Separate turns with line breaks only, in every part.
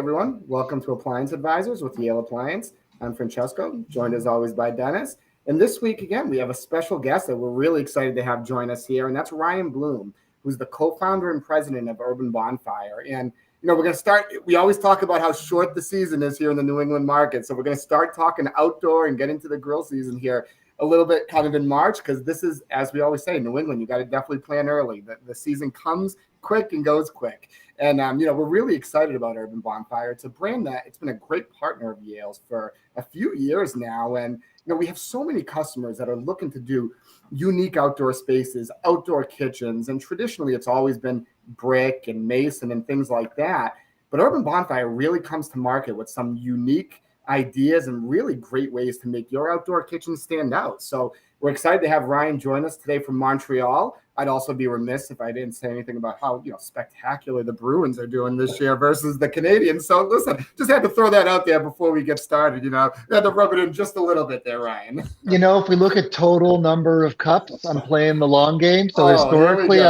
everyone. Welcome to Appliance Advisors with Yale Appliance. I'm Francesco, joined as always by Dennis. And this week, again, we have a special guest that we're really excited to have join us here, and that's Ryan Bloom, who's the co-founder and president of Urban Bonfire. And, we're going to start, we always talk about how short the season is here in the New England market. So we're going to start talking outdoor and get into the grill season here a little bit kind of in March, because this is, as we always say, New England, you got to definitely plan early. The season comes quick and goes quick. And, we're really excited about Urban Bonfire. It's a brand that it's been a great partner of Yale's for a few years now. And, we have so many customers that are looking to do unique outdoor spaces, outdoor kitchens. And traditionally, it's always been brick and mason and things like that. But Urban Bonfire really comes to market with some unique ideas and really great ways to make your outdoor kitchen stand out. So we're excited to have Ryan join us today from Montreal. I'd also be remiss if I didn't say anything about how spectacular the Bruins are doing this year versus the Canadians. So listen, just had to throw that out there before we get started. Had to rub it in just a little bit there, Ryan.
If we look at total number of cups, I'm playing the long game. So historically,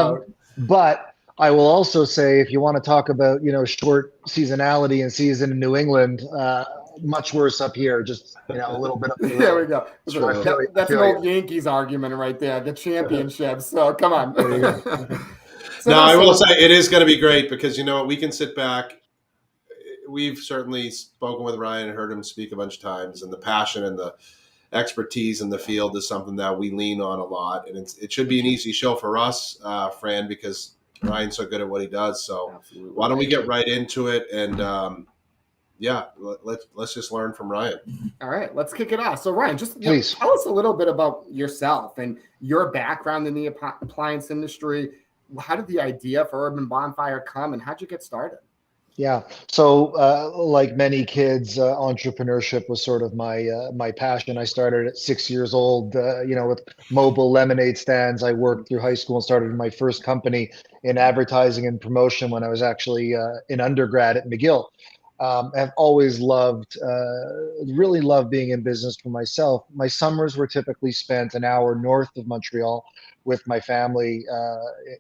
but I will also say, if you want to talk about short seasonality and season in New England, much worse up here, just a little bit up the road.
There we go. That's an old Yankees argument right there, the championships. So come on.
I will say it is going to be great because we can sit back. We've certainly spoken with Ryan and heard him speak a bunch of times, and the passion and the expertise in the field is something that we lean on a lot. And it should be an easy show for us, Fran, because Ryan's so good at what he does. So Absolutely. Why don't we get right into it and let's just learn from Ryan.
All right, let's kick it off. So Ryan, just tell us a little bit about yourself and your background in the appliance industry. How did the idea for Urban Bonfire come, and how'd you get started?
Yeah, so like many kids, entrepreneurship was sort of my passion. I started at 6 years old, with mobile lemonade stands. I worked through high school and started my first company in advertising and promotion when I was actually in undergrad at McGill. I've always really loved being in business for myself. My summers were typically spent an hour north of Montreal with my family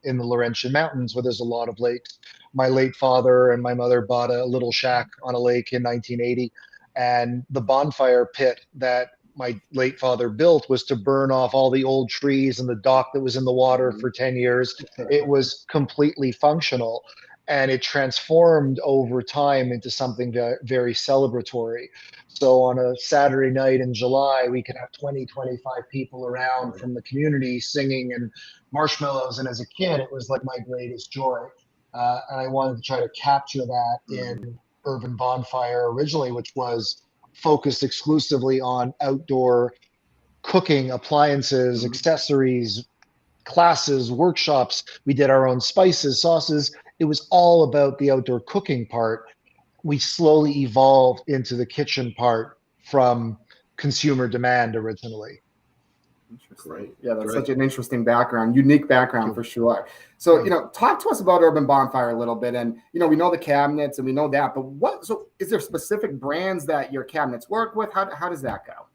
in the Laurentian Mountains, where there's a lot of lakes. My late father and my mother bought a little shack on a lake in 1980, and the bonfire pit that my late father built was to burn off all the old trees and the dock that was in the water for 10 years. It was completely functional. And it transformed over time into something very celebratory. So on a Saturday night in July, we could have 20, 25 people around from the community singing and marshmallows. And as a kid, it was like my greatest joy. And I wanted to try to capture that in Urban Bonfire originally, which was focused exclusively on outdoor cooking, appliances, accessories, classes, workshops. We did our own spices, sauces. It was all about the outdoor cooking part. We slowly evolved into the kitchen part from consumer demand originally.
Interesting. Great. Yeah, that's such an interesting background, unique background for sure. So, talk to us about Urban Bonfire a little bit. And, we know the cabinets and we know that, but so is there specific brands that your cabinets work with? How does that go?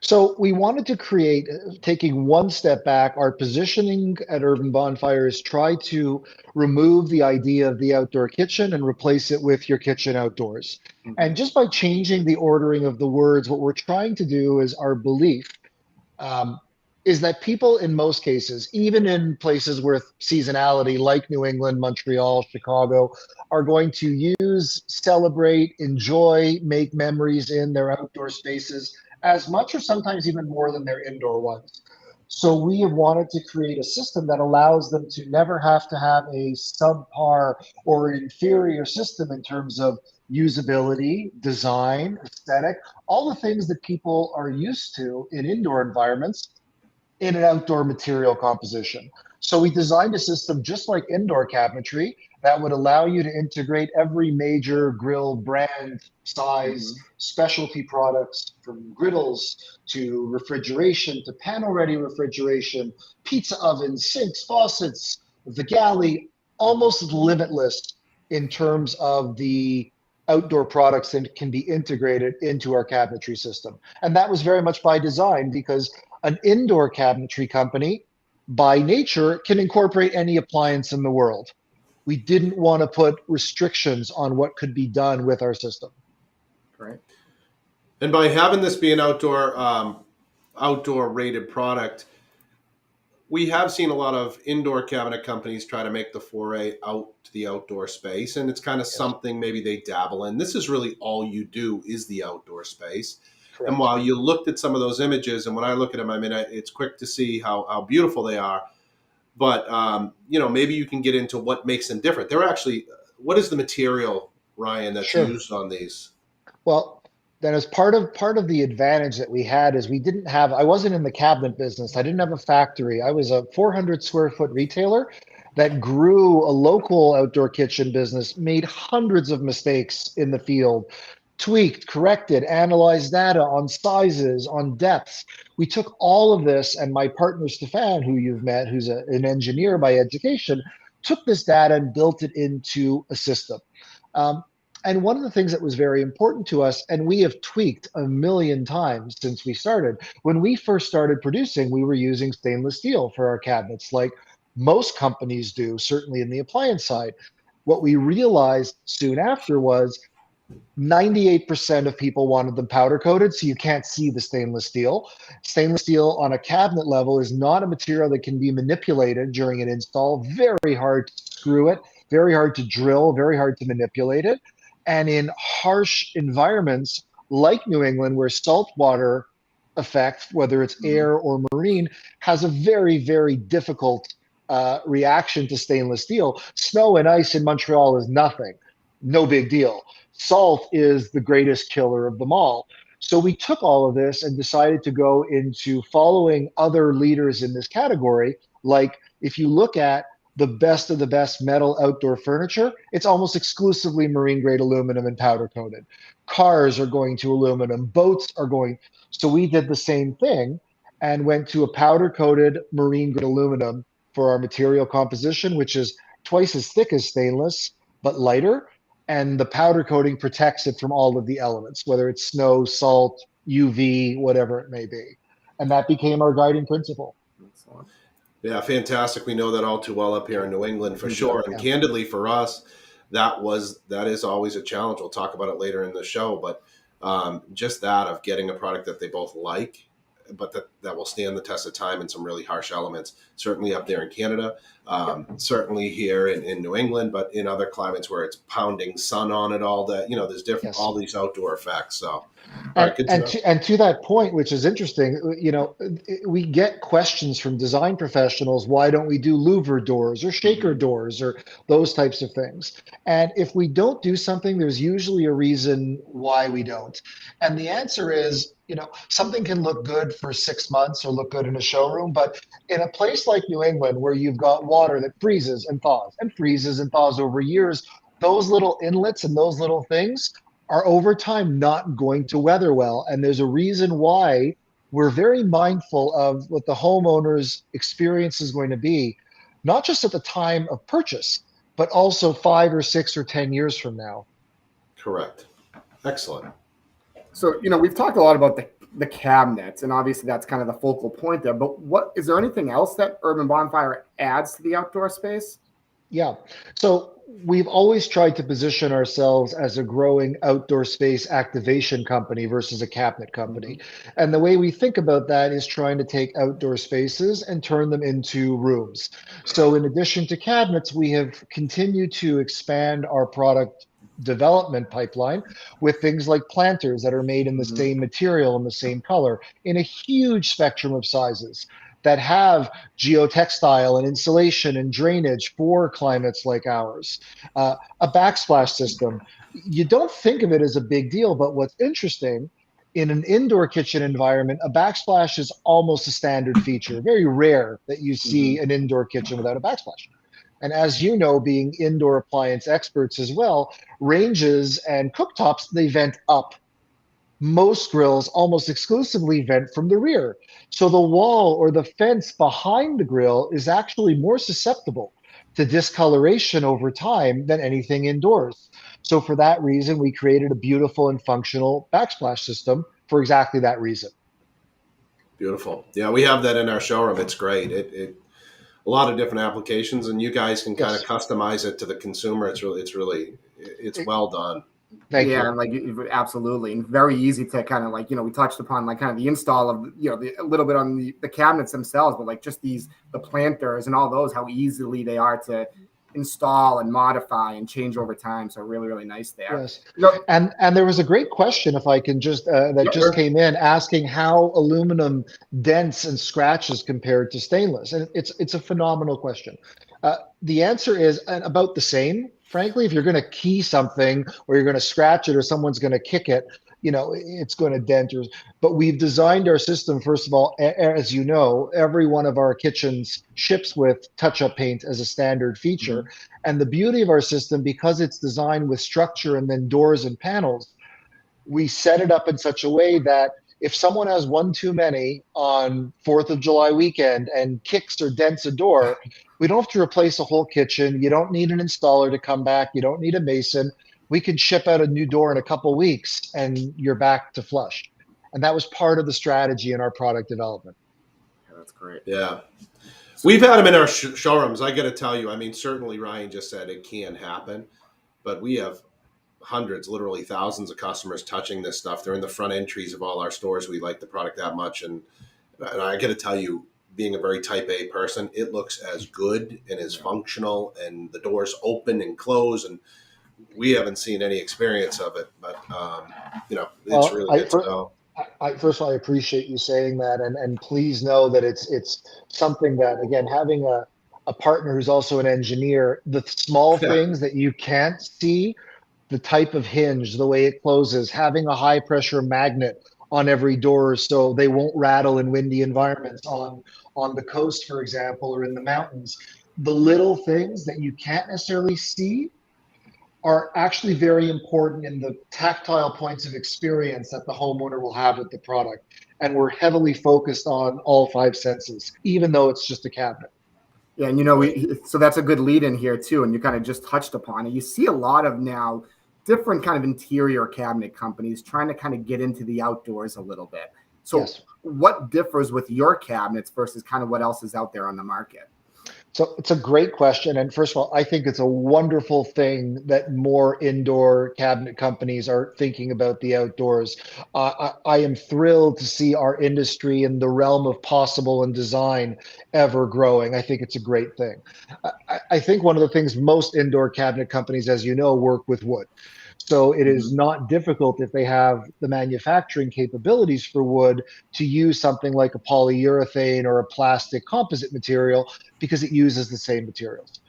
So we wanted to create, taking one step back, our positioning at Urban Bonfire is try to remove the idea of the outdoor kitchen and replace it with your kitchen outdoors. Mm-hmm. And just by changing the ordering of the words, what we're trying to do is our belief is that people in most cases, even in places with seasonality like New England, Montreal, Chicago, are going to use, celebrate, enjoy, make memories in their outdoor spaces as much or sometimes even more than their indoor ones. So we have wanted to create a system that allows them to never have to have a subpar or inferior system in terms of usability, design, aesthetic, all the things that people are used to in indoor environments in an outdoor material composition. So we designed a system just like indoor cabinetry that would allow you to integrate every major grill brand, size, specialty products, from griddles to refrigeration to panel-ready refrigeration, pizza ovens, sinks, faucets, the Galley, almost limitless in terms of the outdoor products that can be integrated into our cabinetry system. And that was very much by design, because an indoor cabinetry company by nature can incorporate any appliance in the world. We didn't want to put restrictions on what could be done with our system.
Right.
And by having this be an outdoor rated product, we have seen a lot of indoor cabinet companies try to make the foray out to the outdoor space, and it's kind of something maybe they dabble in. This is really all you do is the outdoor space.
Correct.
And while you looked at some of those images, and when I look at them, I mean, it's quick to see how beautiful they are. But maybe you can get into what makes them different. They're actually, what is the material, Ryan, that's used on these?
Well, then as part of the advantage that we had is I wasn't in the cabinet business. I didn't have a factory. I was a 400 square foot retailer that grew a local outdoor kitchen business, made hundreds of mistakes in the field, tweaked, corrected, analyzed data on sizes, on depths. We took all of this, and my partner Stefan, who you've met, who's an engineer by education, took this data and built it into a system. And one of the things that was very important to us, and we have tweaked a million times since we started, when we first started producing, we were using stainless steel for our cabinets, like most companies do, certainly in the appliance side. What we realized soon after was 98% of people wanted them powder coated, so you can't see the stainless steel. Stainless steel on a cabinet level is not a material that can be manipulated during an install. Very hard to screw it, very hard to drill, very hard to manipulate it. And in harsh environments like New England, where saltwater effect, whether it's air or marine, has a very, very difficult reaction to stainless steel. Snow and ice in Montreal is nothing, no big deal. Salt is the greatest killer of them all. So we took all of this and decided to go into following other leaders in this category. Like if you look at the best of the best metal outdoor furniture, it's almost exclusively marine grade aluminum and powder coated. Cars are going to aluminum, boats are going. So we did the same thing and went to a powder coated marine grade aluminum for our material composition, which is twice as thick as stainless, but lighter. And the powder coating protects it from all of the elements, whether it's snow, salt, UV, whatever it may be. And that became our guiding principle.
Excellent.
Yeah, fantastic. We know that all too well up here in New England for sure. And candidly for us, that is always a challenge. We'll talk about it later in the show, but just that of getting a product that they both like, but that will stand the test of time in some really harsh elements, certainly up there in Canada, certainly here in New England, but in other climates where it's pounding sun on it all day, there's different, all these outdoor effects. So,
and to that point, which is interesting, we get questions from design professionals, why don't we do louver doors or shaker doors or those types of things? And if we don't do something, there's usually a reason why we don't. And the answer is, something can look good for 6 months or look good in a showroom, but in a place like New England where you've got water that freezes and thaws over years, those little inlets and those little things are over time not going to weather well. And there's a reason why we're very mindful of what the homeowner's experience is going to be, not just at the time of purchase, but also 5 or 6 or 10 years from now.
Correct. Excellent.
So, we've talked a lot about the cabinets, and obviously that's kind of the focal point there, but is there anything else that Urban Bonfire adds to the outdoor space?
Yeah. So we've always tried to position ourselves as a growing outdoor space activation company versus a cabinet company. And the way we think about that is trying to take outdoor spaces and turn them into rooms. So in addition to cabinets, we have continued to expand our product development pipeline with things like planters that are made in the same material and the same color in a huge spectrum of sizes that have geotextile and insulation and drainage for climates like ours. A backsplash system, you don't think of it as a big deal, but what's interesting, in an indoor kitchen environment, a backsplash is almost a standard feature. Very rare that you see an indoor kitchen without a backsplash. And as you know, being indoor appliance experts as well, ranges and cooktops, they vent up. Most grills almost exclusively vent from the rear. So the wall or the fence behind the grill is actually more susceptible to discoloration over time than anything indoors. So for that reason, we created a beautiful and functional backsplash system for exactly that reason.
Beautiful. Yeah, we have that in our showroom. It's great. a lot of different applications, and you guys can kind of
Yes.
customize it to the consumer. It's well done.
Thank
Yeah,
you.
and like absolutely, and very easy to kind of like, we touched upon like kind of the install of, a little bit on the cabinets themselves, but like just the planters and all those, how easily they are to install and modify and change over time. So really, really nice there.
Yes.
You know,
And there was a great question, if I can just that just
sure.
came in, asking how aluminum dents and scratches compared to stainless, and it's a phenomenal question. The answer is about the same. Frankly, if you're going to key something or you're going to scratch it or someone's going to kick it, it's going to dent. But we've designed our system, first of all, as you know, every one of our kitchens ships with touch-up paint as a standard feature.
Mm-hmm.
And the beauty of our system, because it's designed with structure and then doors and panels, we set it up in such a way that if someone has one too many on 4th of July weekend and kicks or dents a door, we don't have to replace a whole kitchen. You don't need an installer to come back. You don't need a mason. We can ship out a new door in a couple of weeks and you're back to flush. And that was part of the strategy in our product development.
Yeah, that's great.
Yeah. We've had them in our showrooms. I got to tell you, I mean, certainly Ryan just said it can happen, but we have hundreds, literally thousands of customers touching this stuff. They're in the front entries of all our stores. We like the product that much. And I got to tell you, being a very type A person, it looks as good and as functional, and the doors open and close, and we haven't seen any experience of it, but it's really good to know.
First of all, I appreciate you saying that, and please know that it's something that, again, having a partner who's also an engineer, the small things that you can't see, the type of hinge, the way it closes, having a high pressure magnet on every door so they won't rattle in windy environments on the coast, for example, or in the mountains. The little things that you can't necessarily see are actually very important in the tactile points of experience that the homeowner will have with the product. And we're heavily focused on all 5 senses, even though it's just a cabinet.
Yeah, and so that's a good lead in here too, and you kind of just touched upon it. You see a lot of now different kind of interior cabinet companies trying to kind of get into the outdoors a little bit. So
Yes.
What differs with your cabinets versus kind of what else is out there on the market?
So it's a great question. And first of all, I think it's a wonderful thing that more indoor cabinet companies are thinking about the outdoors. I am thrilled to see our industry in the realm of possible and design ever growing. I think it's a great thing. I think one of the things most indoor cabinet companies, as you know, work with wood. So it is not difficult if they have the manufacturing capabilities for wood to use something like a polyurethane or a plastic composite material because it uses the same materials.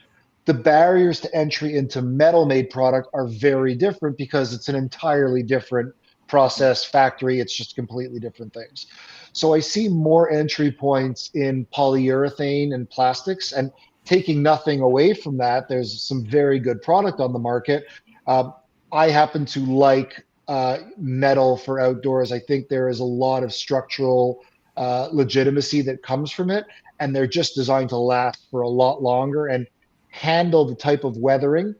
The barriers to entry into metal-made product are very different because it's an entirely different process, factory. It's just completely different things. So I see more entry points in polyurethane and plastics, and taking nothing away from that, there's some very good product on the market. I happen to like metal for outdoors. I think there is a lot of structural legitimacy that comes from it, and they're just designed to last for a lot longer and handle the type of weathering,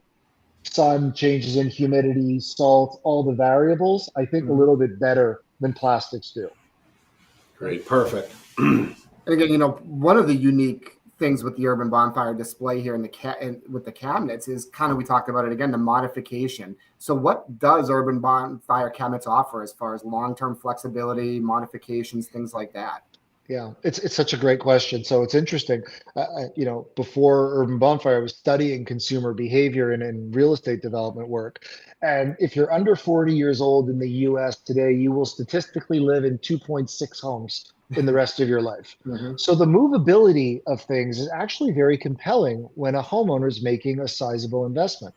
sun changes in humidity, salt, all the variables, I think a little bit better than plastics do.
Great, perfect.
And again, one of the unique things with the Urban Bonfire display here with the cabinets is kind of, we talked about it again, the modification. So what does Urban Bonfire cabinets offer as far as long-term flexibility, modifications, things like that?
Yeah, it's such a great question. So it's interesting. Before Urban Bonfire, I was studying consumer behavior and real estate development work. And if you're under 40 years old in the US today, you will statistically live in 2.6 homes in the rest of your life. So the movability of things is actually very compelling when a homeowner is making a sizable investment.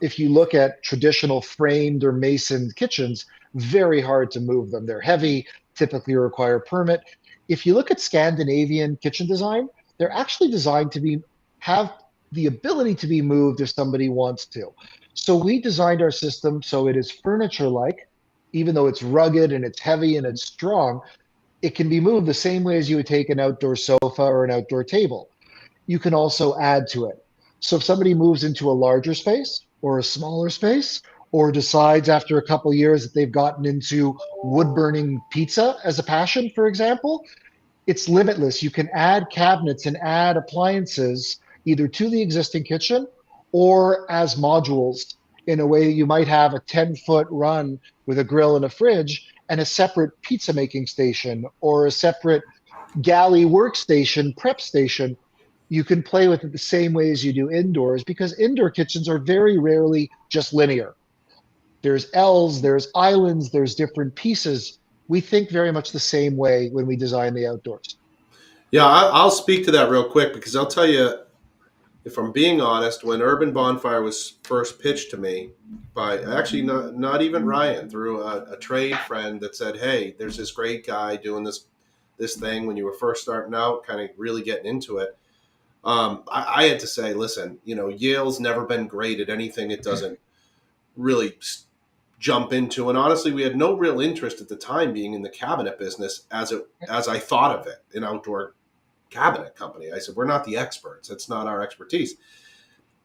If you look at traditional framed or masoned kitchens, very hard to move them. They're heavy, typically require a permit. If you look at Scandinavian kitchen design, they're actually designed to have the ability to be moved if somebody wants to. So we designed our system so it is furniture-like, even though it's rugged and it's heavy and it's strong, it can be moved the same way as you would take an outdoor sofa or an outdoor table. You can also add to it. So if somebody moves into a larger space or a smaller space, or decides after a couple of years that they've gotten into wood burning pizza as a passion, for example, it's limitless. You can add cabinets and add appliances either to the existing kitchen or as modules, in a way you might have a 10-foot run with a grill and a fridge and a separate pizza making station or a separate Galley workstation, prep station. You can play with it the same way as you do indoors, because indoor kitchens are very rarely just linear. There's L's, there's islands, there's different pieces. We think very much the same way when we design the outdoors.
Yeah, I'll speak to that real quick, because I'll tell you, if I'm being honest, when Urban Bonfire was first pitched to me by actually not even Ryan, through a trade friend that said, "Hey, there's this great guy doing this thing when you were first starting out, kind of really getting into it." I had to say, listen, Yale's never been great at anything it doesn't really jump into, and honestly, we had no real interest at the time being in the cabinet business as I thought of it, an outdoor cabinet company. I said, we're not the experts. It's not our expertise.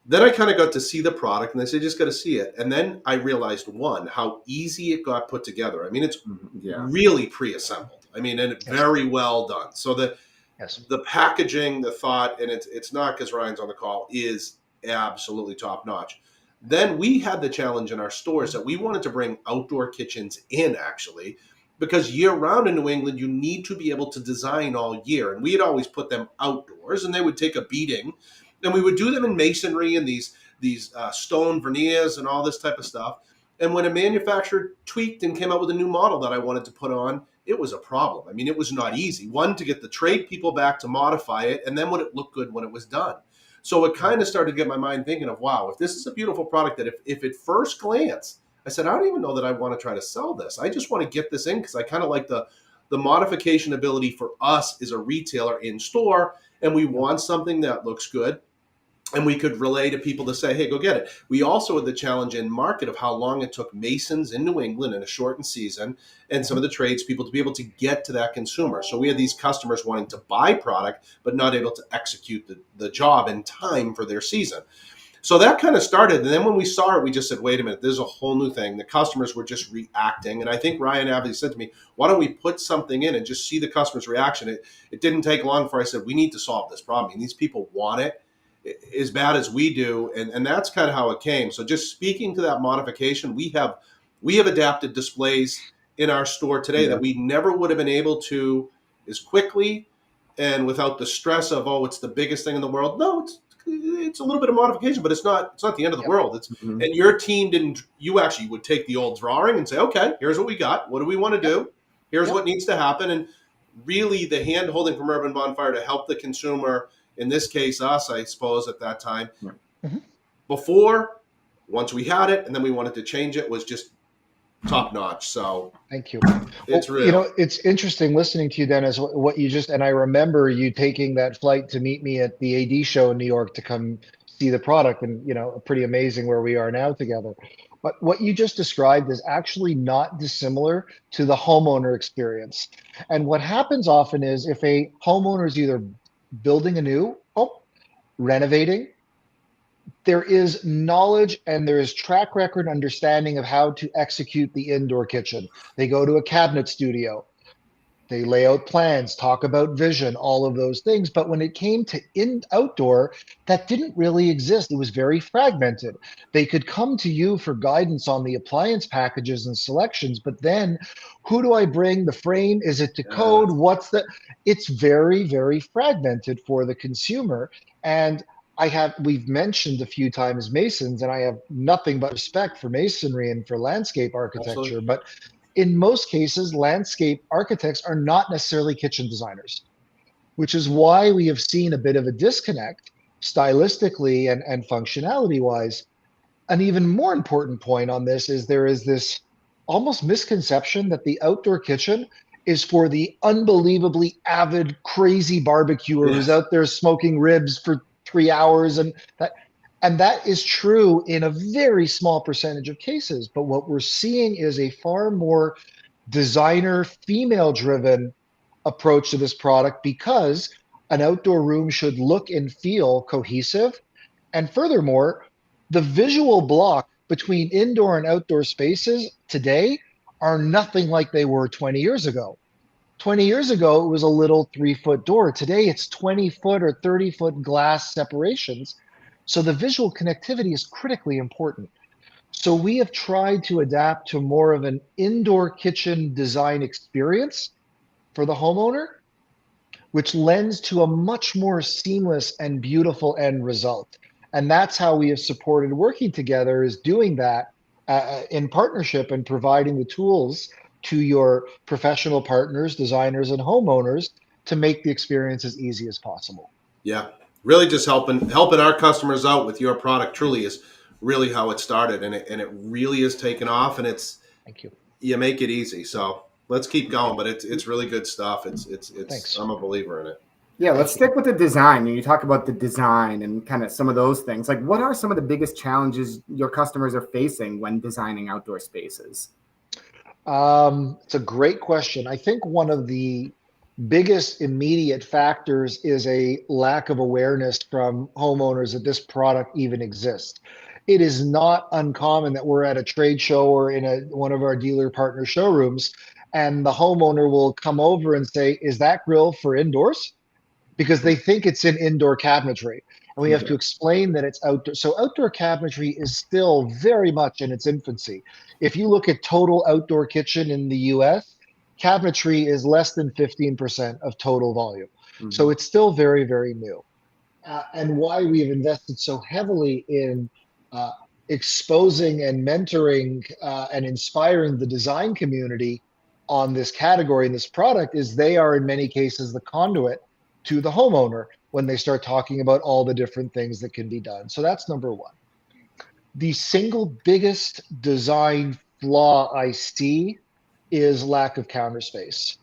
Then I kind of got to see the product, and they said, just got to see it. And then I realized, one, how easy it got put together. I mean, it's really pre-assembled. I mean, and very well done. So the packaging, the thought, and it's not because Ryan's on the call, is absolutely top notch. Then we had the challenge in our stores that we wanted to bring outdoor kitchens in, actually, because year round in New England, you need to be able to design all year. And we had always put them outdoors, and they would take a beating. And we would do them in masonry and these stone veneers and all this type of stuff. And when a manufacturer tweaked and came out with a new model that I wanted to put on, it was a problem. I mean, it was not easy. One, to get the trade people back to modify it, and then would it look good when it was done? So it kind of started to get my mind thinking of, wow, if this is a beautiful product that if at first glance, I said, I don't even know that I want to try to sell this. I just want to get this in because I kind of like the modification ability for us as a retailer in store, and we want something that looks good. And we could relay to people to say, hey, go get it. We also had the challenge in market of how long it took masons in New England in a shortened season and some of the tradespeople to be able to get to that consumer. So we had these customers wanting to buy product, but not able to execute the job in time for their season. So that kind of started. And then when we saw it, we just said, wait a minute, this is a whole new thing. The customers were just reacting. And I think Ryan Abbey said to me, why don't we put something in and just see the customer's reaction? It didn't take long before I said, we need to solve this problem. And these people want it as bad as we do, and that's kind of how it came. So just speaking to that modification, we have adapted displays in our store today that we never would have been able to as quickly and without the stress of, oh, it's the biggest thing in the world. No, it's a little bit of modification, but it's not the end of the world. It's and your team you actually would take the old drawing and say, okay, here's what we got. What do we want to do? Here's what needs to happen. And really the hand holding from Urban Bonfire to help the consumer, in this case, us, I suppose, at that time. Before, once we had it, and then we wanted to change it, was just top notch. So
thank you.
It's real.
It's interesting listening to you, Dennis, what you just, and I remember you taking that flight to meet me at the AD show in New York to come see the product, and, pretty amazing where we are now together. But what you just described is actually not dissimilar to the homeowner experience. And what happens often is if a homeowner is either building anew, renovating, there is knowledge and there is track record understanding of how to execute the indoor kitchen. They go to a cabinet studio, they lay out plans, talk about vision, all of those things. But when it came to outdoor, that didn't really exist. It was very fragmented. They could come to you for guidance on the appliance packages and selections, but then who do I bring? The frame? Is it to code? It's very, very fragmented for the consumer. And we've mentioned a few times masons, and I have nothing but respect for masonry and for landscape architecture. Absolutely. But in most cases, landscape architects are not necessarily kitchen designers, which is why we have seen a bit of a disconnect stylistically and functionality-wise. An even more important point on this is there is this almost misconception that the outdoor kitchen is for the unbelievably avid, crazy barbecuer who's out there smoking ribs for 3 hours, and that is true in a very small percentage of cases. But what we're seeing is a far more designer, female-driven approach to this product, because an outdoor room should look and feel cohesive. And furthermore, the visual block between indoor and outdoor spaces today are nothing like they were 20 years ago. 20 years ago, it was a little 3-foot door. Today, it's 20-foot or 30-foot glass separations. So the visual connectivity is critically important. So we have tried to adapt to more of an indoor kitchen design experience for the homeowner, which lends to a much more seamless and beautiful end result. And that's how we have supported working together, is doing that in partnership and providing the tools to your professional partners, designers, and homeowners to make the experience as easy as possible.
Yeah, really just helping our customers out with your product truly is really how it started, and it really is taken off, and
Thank you.
You make it easy. So let's keep going, but it's really good stuff. It's
Thanks.
I'm a believer in it.
Yeah, let's stick with the design. And you talk about the design and kind of some of those things. Like, what are some of the biggest challenges your customers are facing when designing outdoor spaces?
It's a great question. I think one of the biggest immediate factors is a lack of awareness from homeowners that this product even exists. It is not uncommon that we're at a trade show or in one of our dealer partner showrooms, and the homeowner will come over and say, "Is that grill for indoors?" Because they think it's in indoor cabinetry. And we have to explain that it's outdoor. So outdoor cabinetry is still very much in its infancy. If you look at total outdoor kitchen in the US, cabinetry is less than 15% of total volume. Mm-hmm. So it's still very, very new. And why we've invested so heavily in exposing and mentoring and inspiring the design community on this category and this product is they are in many cases the conduit to the homeowner when they start talking about all the different things that can be done. So that's number one. The single biggest design flaw I see is lack of counter space.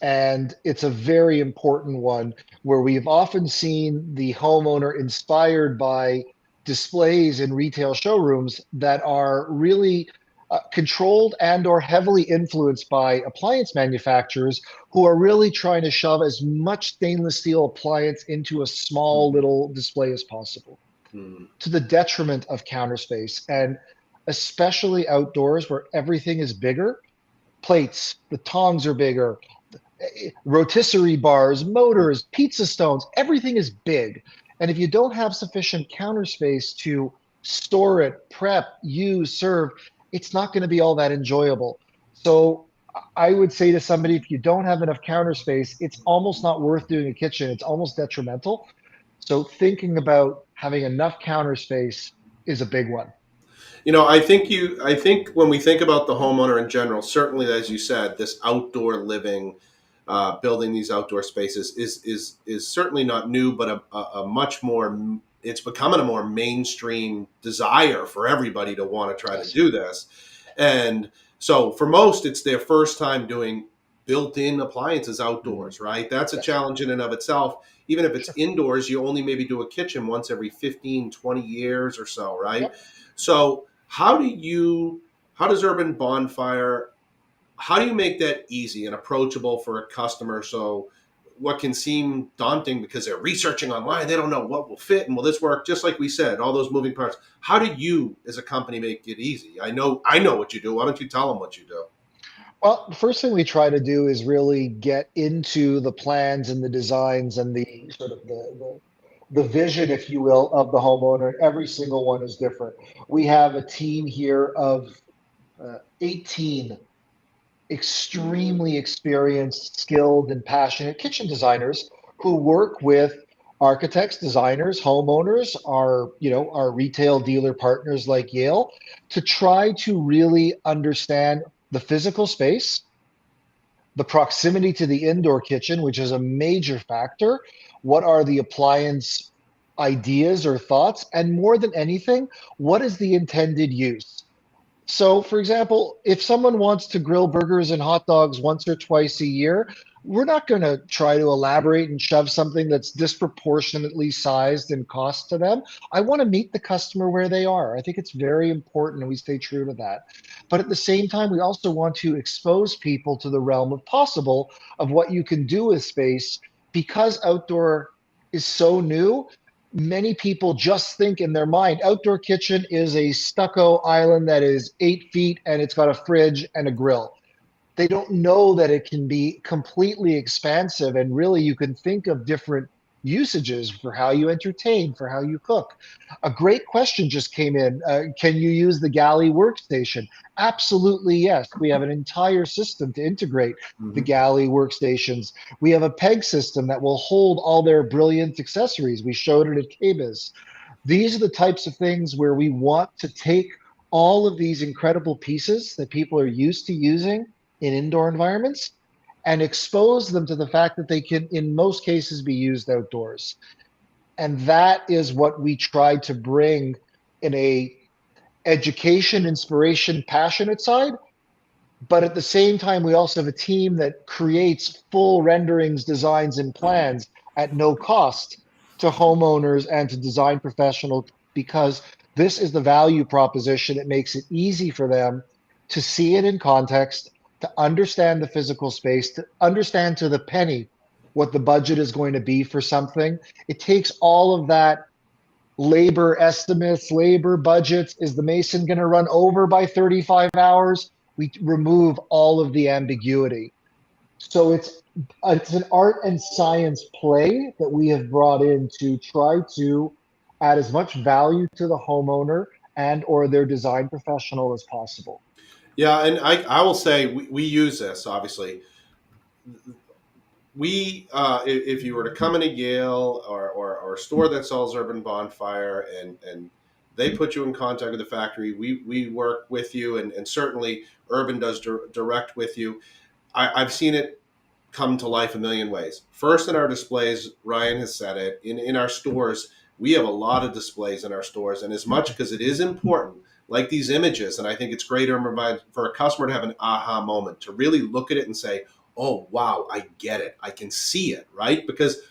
And it's a very important one where we've often seen the homeowner inspired by displays in retail showrooms that are really controlled and or heavily influenced by appliance manufacturers who are really trying to shove as much stainless steel appliance into a small little display as possible to the detriment of counter space. And especially outdoors where everything is bigger, plates, the tongs are bigger, rotisserie bars, motors, pizza stones, everything is big. And if you don't have sufficient counter space to store it, prep, use, serve, it's not going to be all that enjoyable. So I would say to somebody, if you don't have enough counter space, it's almost not worth doing a kitchen. It's almost detrimental. So thinking about having enough counter space is a big one.
You know, I think when we think about the homeowner in general, certainly, as you said, this outdoor living, building these outdoor spaces is certainly not new, but a much more, it's becoming a more mainstream desire for everybody to want to try to do this. And so for most, it's their first time doing built-in appliances outdoors, right? That's a challenge in and of itself. Even if it's indoors, you only maybe do a kitchen once every 15, 20 years or so, right? Yep. So how does Urban Bonfire, how do you make that easy and approachable for a customer? So what can seem daunting because they're researching online, they don't know what will fit and will this work, just like we said, all those moving parts. How do you as a company make it easy? I know what you do. Why don't you tell them what you do?
Well, the first thing we try to do is really get into the plans and the designs and the sort of the vision, if you will, of the homeowner. Every single one is different. We have a team here of 18 extremely experienced, skilled, and passionate kitchen designers who work with architects, designers, homeowners, our retail dealer partners like Yale, to try to really understand the physical space, the proximity to the indoor kitchen, which is a major factor. What are the appliance ideas or thoughts? And more than anything, what is the intended use? So, for example, if someone wants to grill burgers and hot dogs once or twice a year, we're not going to try to elaborate and shove something that's disproportionately sized and cost to them. I want to meet the customer where they are. I think it's very important and we stay true to that. But at the same time, we also want to expose people to the realm of possible of what you can do with space, because outdoor is so new. Many people just think in their mind, outdoor kitchen is a stucco island that is 8 feet and it's got a fridge and a grill. They don't know that it can be completely expansive, and really you can think of different usages for how you entertain, for how you cook. A great question just came in. Can you use the Galley workstation? Absolutely, yes. We have an entire system to integrate the Galley workstations. We have a peg system that will hold all their brilliant accessories. We showed it at KBIS. These are the types of things where we want to take all of these incredible pieces that people are used to using in indoor environments and expose them to the fact that they can, in most cases, be used outdoors. And that is what we try to bring in a education, inspiration, passionate side. But at the same time, we also have a team that creates full renderings, designs, and plans at no cost to homeowners and to design professionals, because this is the value proposition. It makes it easy for them to see it in context, to understand the physical space, to understand to the penny what the budget is going to be for something. It takes all of that labor estimates, labor budgets. Is the mason going to run over by 35 hours? We remove all of the ambiguity. So it's an art and science play that we have brought in to try to add as much value to the homeowner and or their design professional as possible.
Yeah, and I will say we use this, obviously. We if you were to come into Yale or a store that sells Urban Bonfire and they put you in contact with the factory, we work with you, and certainly Urban does direct with you. I've seen it come to life a million ways. First, in our displays, Ryan has said it, in our stores, we have a lot of displays in our stores, and as much because it is important, like these images, and I think it's great for a customer to have an aha moment, to really look at it and say, oh, wow, I get it. I can see it, right? Because,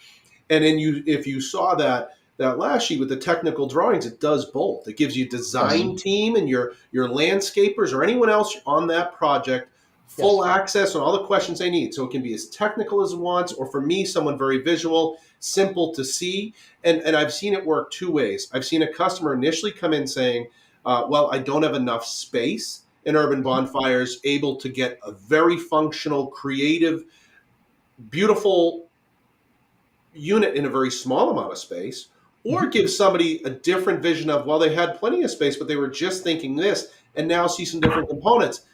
and then if you saw that last sheet with the technical drawings, it does both. It gives you design team and your landscapers or anyone else on that project full access on all the questions they need. So it can be as technical as it wants, or for me, someone very visual, simple to see. And I've seen it work two ways. I've seen a customer initially come in saying, well, I don't have enough space. And Urban Bonfires able to get a very functional, creative, beautiful unit in a very small amount of space, or give somebody a different vision of, well, they had plenty of space, but they were just thinking this, and now see some different components.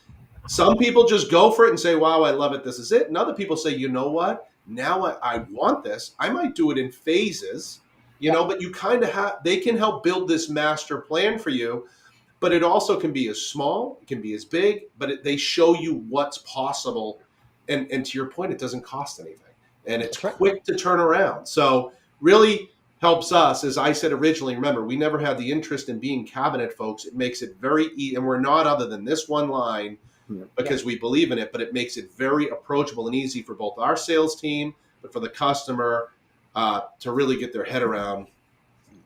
Some people just go for it and say, wow, I love it, this is it. And other people say, you know what, now I want this. I might do it in phases, but you kind of they can help build this master plan for you. But it also can be as small, it can be as big, but they show you what's possible. And to your point, it doesn't cost anything. And it's quick to turn around. So really helps us, as I said originally, remember, we never had the interest in being cabinet folks. It makes it very easy, and we're not other than this one line because we believe in it, but it makes it very approachable and easy for both our sales team, but for the customer to really get their head around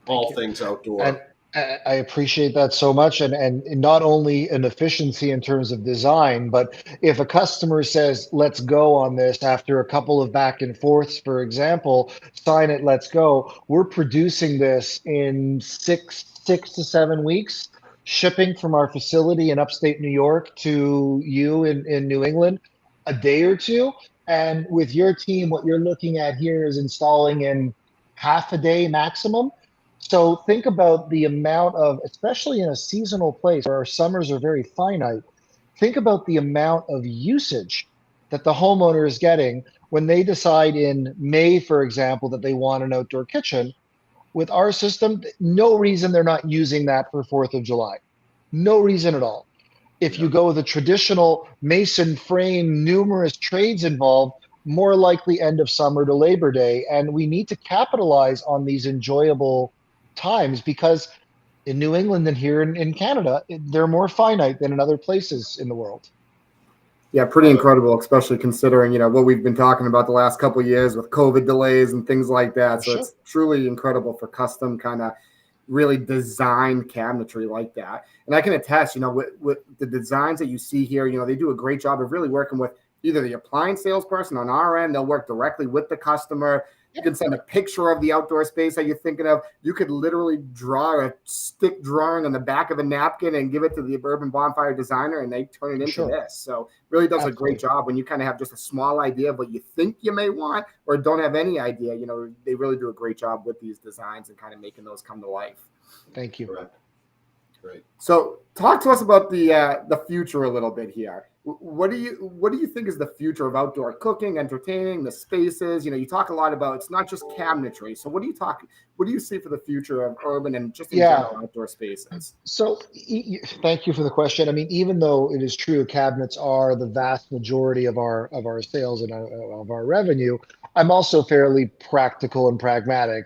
all things outdoor.
And I appreciate that so much, and not only an efficiency in terms of design, but if a customer says, let's go on this after a couple of back and forths, for example, sign it, let's go. We're producing this in six to 7 weeks, shipping from our facility in upstate New York to you in New England, a day or two. And with your team, what you're looking at here is installing in half a day maximum. So think about the amount of, especially in a seasonal place where our summers are very finite, think about the amount of usage that the homeowner is getting when they decide in May, for example, that they want an outdoor kitchen. With our system, no reason they're not using that for 4th of July. No reason at all. If you go with a traditional mason frame, numerous trades involved, more likely end of summer to Labor Day. And we need to capitalize on these enjoyable times, because in New England and here in Canada, they're more finite than in other places in the world.
Yeah, pretty incredible, especially considering, what we've been talking about the last couple of years with COVID delays and things like that. So it's truly incredible for custom kind of really designed cabinetry like that. And I can attest, with the designs that you see here, they do a great job of really working with either the appliance salesperson on our end. They'll work directly with the customer You can send a picture of the outdoor space that you're thinking of. You could literally draw a stick drawing on the back of a napkin and give it to the Urban Bonfire designer, and they turn it into
Sure.
this. So really does
Absolutely.
a great job when you kind of have just a small idea of what you think you may want or don't have any idea. They really do a great job with these designs and kind of making those come to life.
Thank you.
Right.
So talk to us about the future a little bit here. What do you think is the future of outdoor cooking, entertaining, the spaces? You talk a lot about it's not just cabinetry. So what do you see for the future of urban and just in general outdoor spaces?
So thank you for the question. I mean, even though it is true cabinets are the vast majority of our sales and of our revenue, I'm also fairly practical and pragmatic.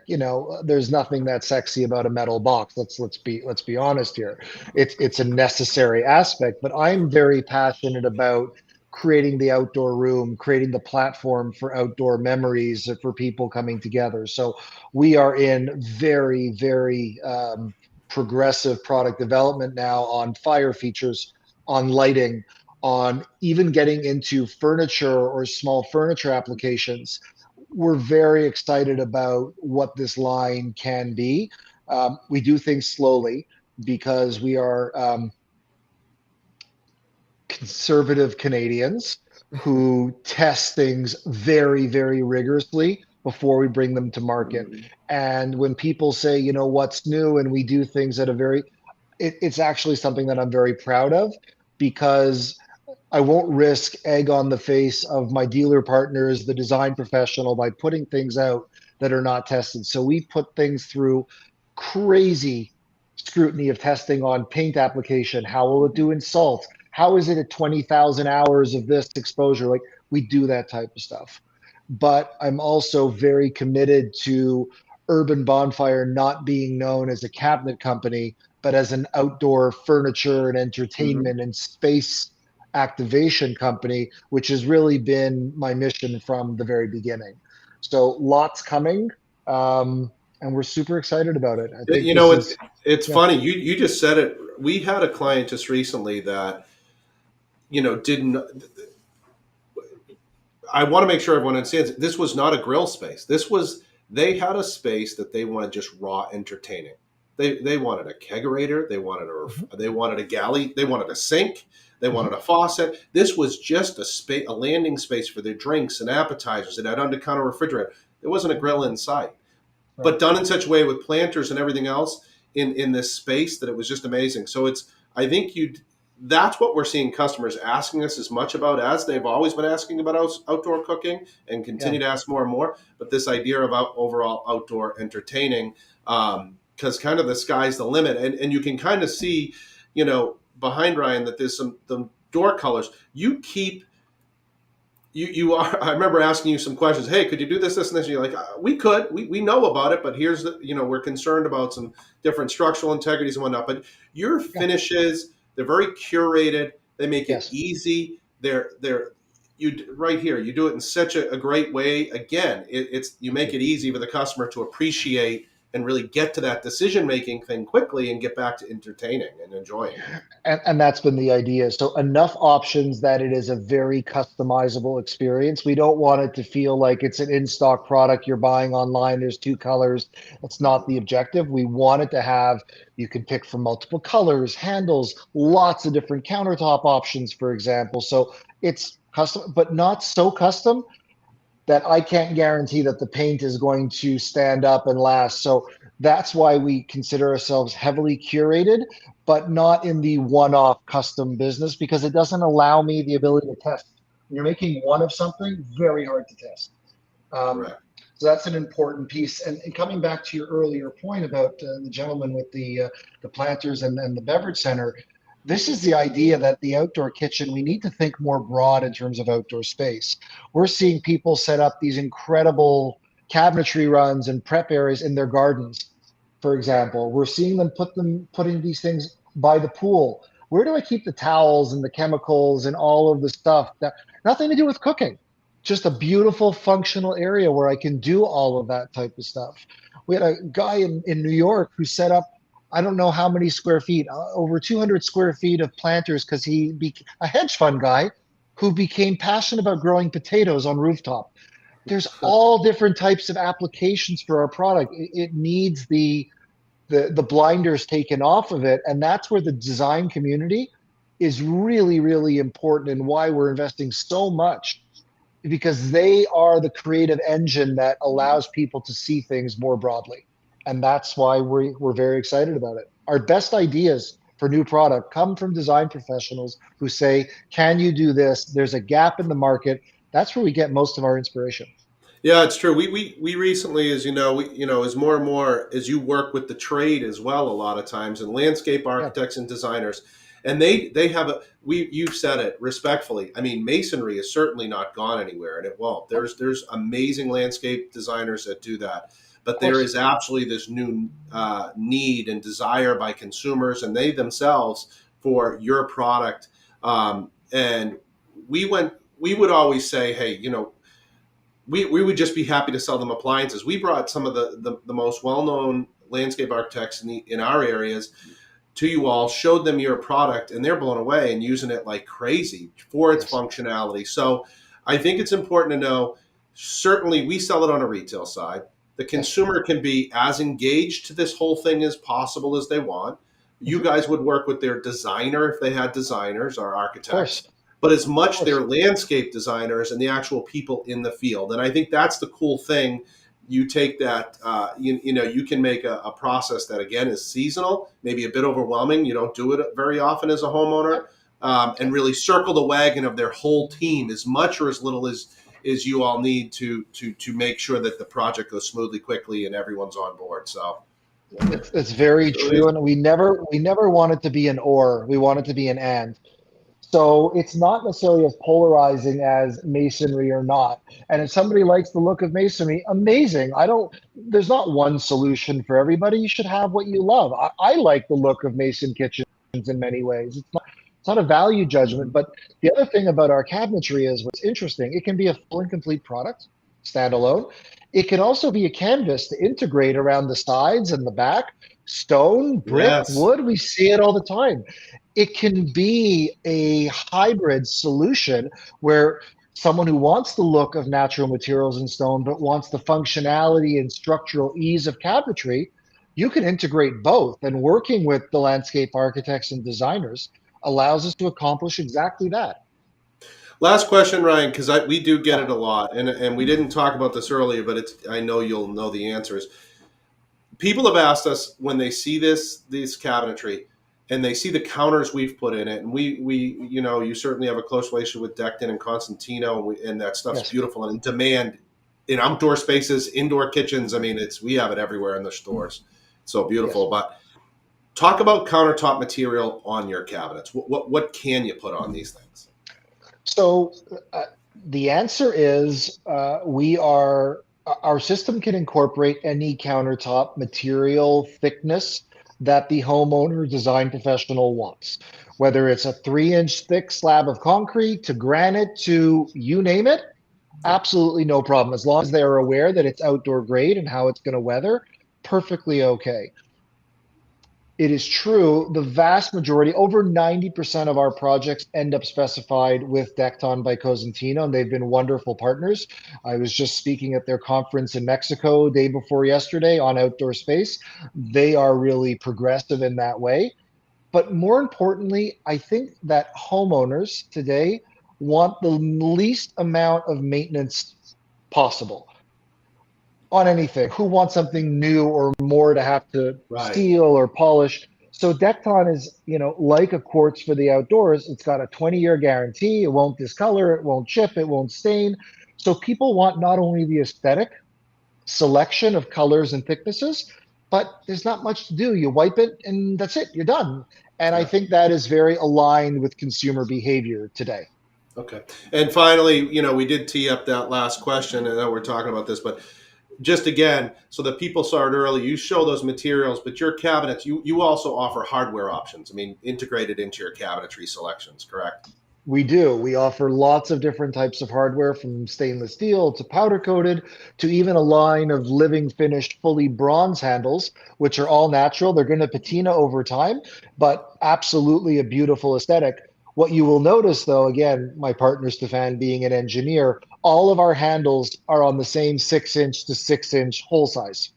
There's nothing that sexy about a metal box. Let's be honest here. It's a necessary aspect, but I'm very passionate about creating the outdoor room, creating the platform for outdoor memories for people coming together. So we are in very, very progressive product development now on fire features, on lighting, on even getting into furniture or small furniture applications. We're very excited about what this line can be. We do things slowly because we are conservative Canadians who test things very, very rigorously before we bring them to market. And when people say, what's new, and we do things at it's actually something that I'm very proud of, because I won't risk egg on the face of my dealer partners, the design professional, by putting things out that are not tested. So we put things through crazy scrutiny of testing on paint application. How will it do in salt? How is it at 20,000 hours of this exposure? Like, we do that type of stuff. But I'm also very committed to Urban Bonfire not being known as a cabinet company, but as an outdoor furniture and entertainment and space activation company, which has really been my mission from the very beginning. So lots coming, and we're super excited about it. I think
it's funny. You just said it. We had a client just recently that, didn't. I want to make sure everyone understands this was not a grill space. They had a space that they wanted just raw entertaining. They wanted a kegerator. They wanted a galley. They wanted a sink. They wanted a faucet. This was just a landing space for their drinks and appetizers. It had under-counter refrigerator. There wasn't a grill inside, but done in such a way with planters and everything else in this space that it was just amazing. So I think that's what we're seeing customers asking us as much about as they've always been asking about outdoor cooking and continue to ask more and more. But this idea of overall outdoor entertaining, because kind of the sky's the limit. And you can kind of see, behind Ryan, that there's the door colors. I remember asking you some questions. Hey, could you do this, and this? And you're like, we could. We know about it, but here's we're concerned about some different structural integrities and whatnot. But your finishes, they're very curated. They make it easy. They're right here. You do it in such a great way. Again, you make it easy for the customer to appreciate and really get to that decision-making thing quickly and get back to entertaining and enjoying.
And that's been the idea. So enough options that it is a very customizable experience. We don't want it to feel like it's an in-stock product you're buying online. There's 2 colors. That's not the objective. We want it to have, you can pick from multiple colors, handles, lots of different countertop options, for example. So it's custom, but not so custom that I can't guarantee that the paint is going to stand up and last. So that's why we consider ourselves heavily curated, but not in the one-off custom business, because it doesn't allow me the ability to test. When you're making one of something, very hard to test. So that's an important piece. And coming back to your earlier point about the gentleman with the planters and the beverage center, this is the idea that the outdoor kitchen, we need to think more broad in terms of outdoor space. We're seeing people set up these incredible cabinetry runs and prep areas in their gardens, for example. We're seeing them putting these things by the pool. Where do I keep the towels and the chemicals and all of the stuff that nothing to do with cooking? Just a beautiful functional area where I can do all of that type of stuff. We had a guy in New York who set up, I don't know how many square feet, over 200 square feet of planters, because a hedge fund guy who became passionate about growing potatoes on rooftop. there's all different types of applications for our product. It needs the blinders taken off of it. And that's where the design community is really, really important, and why we're investing so much, because they are the creative engine that allows people to see things more broadly. And that's why we're very excited about it. Our best ideas for new product come from design professionals who say, can you do this? There's a gap in the market. That's where we get most of our inspiration.
Yeah, it's true. We recently, as you know, as more and more as you work with the trade as well, a lot of times, and landscape
Yeah.
architects and designers, and they have you've said it respectfully. I mean, masonry is certainly not gone anywhere, and it won't. There's amazing landscape designers that do that, but there is absolutely this new need and desire by consumers and they themselves for your product. And we would always say, hey, we would just be happy to sell them appliances. We brought some of the most well-known landscape architects in our areas to you all, showed them your product, and they're blown away and using it like crazy for its functionality. So I think it's important to know, certainly we sell it on a retail side. The consumer can be as engaged to this whole thing as possible as they want. You guys would work with their designer if they had designers or architects, but as much their landscape designers and the actual people in the field. And I think that's the cool thing. You take that, you can make a process that, again, is seasonal, maybe a bit overwhelming. You don't do it very often as a homeowner, and really circle the wagon of their whole team as much or as little as you all need to make sure that the project goes smoothly, quickly, and everyone's on board. So
it's very true. And we never want it to be an or, we want it to be an and. So it's not necessarily as polarizing as masonry or not. And if somebody likes the look of masonry, amazing. There's not one solution for everybody. You should have what you love. I like the look of mason kitchens in many ways. It's not a value judgment, but the other thing about our cabinetry is what's interesting. It can be a full and complete product, standalone. It can also be a canvas to integrate around the sides and the back, stone, brick, wood. We see it all the time. It can be a hybrid solution where someone who wants the look of natural materials and stone, but wants the functionality and structural ease of cabinetry, you can integrate both. And working with the landscape architects and designers allows us to accomplish exactly that.
Last question, Ryan, because we do get it a lot, and we didn't talk about this earlier, but I know you'll know the answers. People have asked us when they see this cabinetry, and they see the counters we've put in it, and we you certainly have a close relationship with Decton and Constantino, and that stuff's beautiful and in demand in outdoor spaces, indoor kitchens. I mean, we have it everywhere in the stores. It's so beautiful. But talk about countertop material on your cabinets. What can you put on these things?
So the answer is our system can incorporate any countertop material thickness that the homeowner design professional wants, whether it's a 3-inch thick slab of concrete to granite to you name it, absolutely no problem. As long as they are aware that it's outdoor grade and how it's going to weather, perfectly okay. It is true, the vast majority, over 90% of our projects end up specified with Decton by Cosentino, and they've been wonderful partners. I was just speaking at their conference in Mexico day before yesterday on outdoor space. They are really progressive in that way. But more importantly, I think that homeowners today want the least amount of maintenance possible on anything. Who wants something new or more to have to seal or polish? So Decton is, like a quartz for the outdoors. It's got a 20-year guarantee. It won't discolor, it won't chip, it won't stain. So people want not only the aesthetic selection of colors and thicknesses, but there's not much to do. You wipe it and that's it, you're done. And I think that is very aligned with consumer behavior today.
Okay. And finally, we did tee up that last question. I know we're talking about this, but just again, so that people saw it early, you show those materials, but your cabinets, you also offer hardware options. I mean, integrated into your cabinetry selections, correct?
We do. We offer lots of different types of hardware, from stainless steel to powder coated to even a line of living finished fully bronze handles, which are all natural. They're going to patina over time, but absolutely a beautiful aesthetic. What you will notice, though, again, my partner Stefan being an engineer, all of our handles are on the same 6-inch to 6-inch hole size.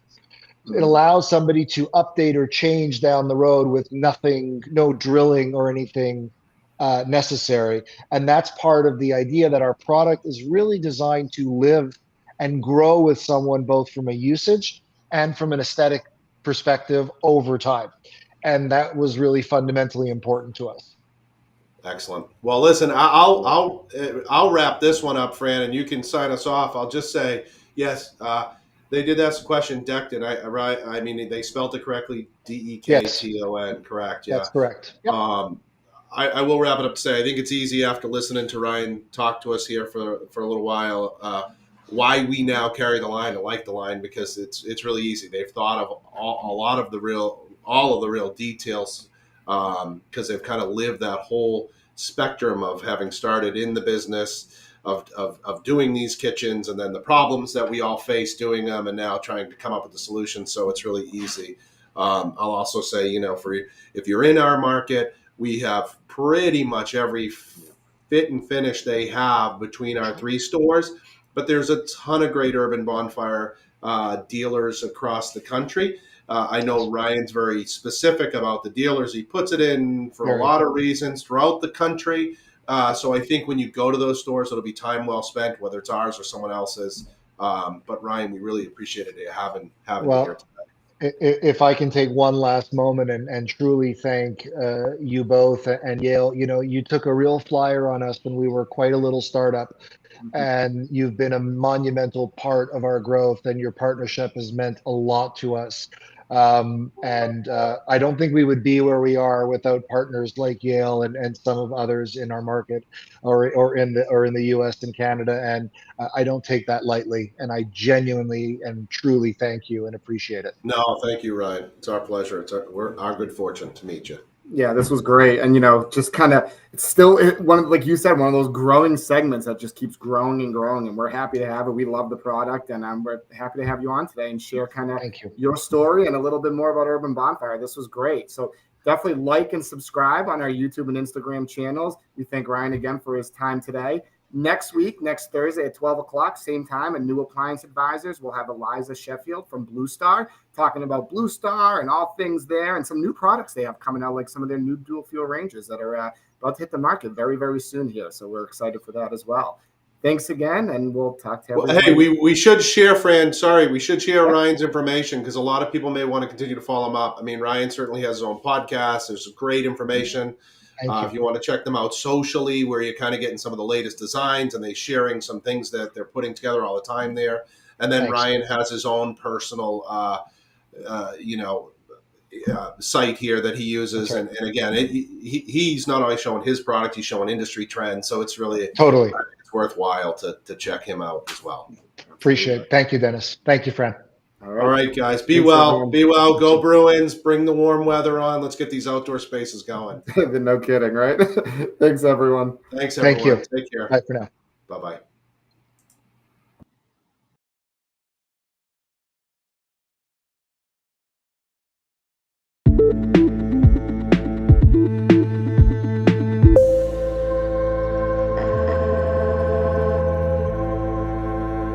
It allows somebody to update or change down the road with nothing, no drilling or anything necessary. And that's part of the idea that our product is really designed to live and grow with someone, both from a usage and from an aesthetic perspective over time. And that was really fundamentally important to us.
Excellent. Well, listen, I'll wrap this one up, Fran, and you can sign us off. I'll just say, yes, they did ask the question, Decton. I mean, they spelled it correctly, Dekton,
Yes,
correct? Yeah,
that's correct. Yep.
I will wrap it up to say I think it's easy after listening to Ryan talk to us here for a little while. Why we now carry the line and like the line, because it's really easy. They've thought of all of the real details, because they've kind of lived that whole spectrum of having started in the business of doing these kitchens, and then the problems that we all face doing them, and now trying to come up with the solution. So it's really easy. I'll also say, if you're in our market, we have pretty much every fit and finish they have between our 3 stores, but there's a ton of great Urban Bonfire dealers across the country. I know Ryan's very specific about the dealers he puts it in for a lot of reasons throughout the country. So I think when you go to those stores, it'll be time well spent, whether it's ours or someone else's. But Ryan, we really appreciated having you here today.
If I can take one last moment and truly thank you both and Yale, you took a real flyer on us when we were quite a little startup, and you've been a monumental part of our growth, and your partnership has meant a lot to us. And I don't think we would be where we are without partners like Yale and some of others in our market or in the US and Canada. And I don't take that lightly. And I genuinely and truly thank you and appreciate it.
No, thank you, Ryan. It's our pleasure. We're our good fortune to meet you.
Yeah, this was great. And, just kind of, it's still like you said, one of those growing segments that just keeps growing and growing. And we're happy to have it. We love the product. And we're happy to have you on today and share kind of your story and a little bit more about Urban Bonfire. This was great. So definitely like and subscribe on our YouTube and Instagram channels. We thank Ryan again for his time today. Next Thursday at 12 o'clock, same time, at New Appliance Advisors, we'll have Eliza Sheffield from Blue Star talking about Blue Star and all things there and some new products they have coming out, like some of their new dual fuel ranges that are about to hit the market very, very soon here. So we're excited for that as well. Thanks again, and we'll talk to everybody.
Hey, we should share, Fran. Sorry, we should share Ryan's information, because a lot of people may want to continue to follow him up. I mean, Ryan certainly has his own podcast. There's some great information. If you want to check them out socially, where you're kind of getting some of the latest designs, and they're sharing some things that they're putting together all the time there. And then Ryan has his own personal, site here that he uses. And again, he's not only showing his product, he's showing industry trends. So it's really it's worthwhile to check him out as well.
Appreciate it. Thank you, Dennis. Thank you, Fran.
All right, guys. Be well. Be well. Go Bruins. Bring the warm weather on. Let's get these outdoor spaces going.
No kidding, right? Thanks, everyone.
Thanks, everyone.
Thank you.
Take care.
Bye for now.
Bye-bye.